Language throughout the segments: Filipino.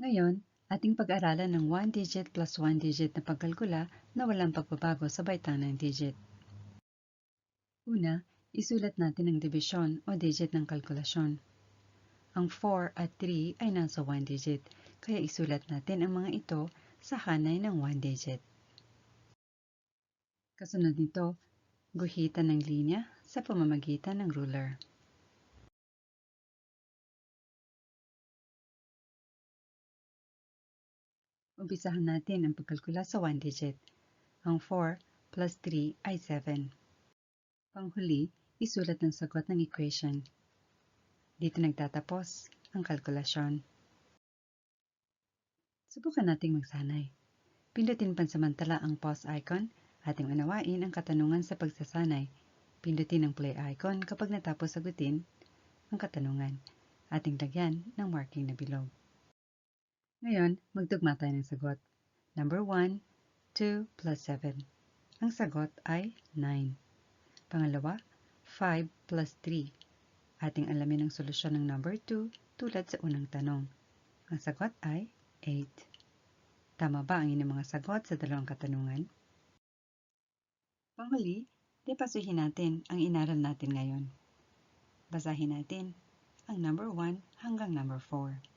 Ngayon, ating pag-aralan ng 1 digit plus 1 digit na pagkalkula na walang pagbabago sa baitang ng digit. Una, isulat natin ang dibisyon o digit ng kalkulasyon. Ang 4 at 3 ay nasa 1 digit, kaya isulat natin ang mga ito sa hanay ng 1 digit. Kasunod nito, guhitan ng linya sa pamamagitan ng ruler. Umpisahan natin ang pagkalkula sa 1 digit. Ang 4 plus 3 ay 7. Panghuli, isulat ang sagot ng equation. Dito nagtatapos ang kalkulasyon. Subukan nating magsanay. Pindutin pansamantala ang pause icon, ating unawain ang katanungan sa pagsasanay. Pindutin ang play icon kapag natapos sagutin ang katanungan. Ating lagyan ng marking na bilog. Ngayon, magtugma tayo ng sagot. Number 1, 2 plus 7. Ang sagot ay 9. Pangalawa, 5 plus 3. Ating alamin ang solusyon ng number 2 tulad sa unang tanong. Ang sagot ay 8. Tama ba ang inyong mga sagot sa dalawang katanungan? Panghuli, depasuhin natin ang inaral natin ngayon. Basahin natin ang number 1 hanggang number 4.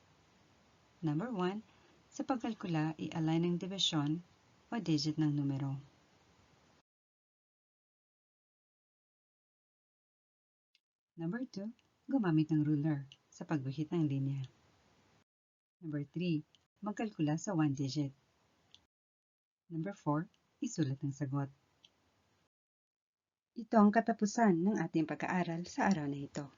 Number 1, sa pagkalkula, i-align ang division o digit ng numero. Number 2, gumamit ng ruler sa pagguhit ng linya. Number 3, magkalkula sa 1 digit. Number 4, isulat ang sagot. Ito ang katapusan ng ating pag-aaral sa araw na ito.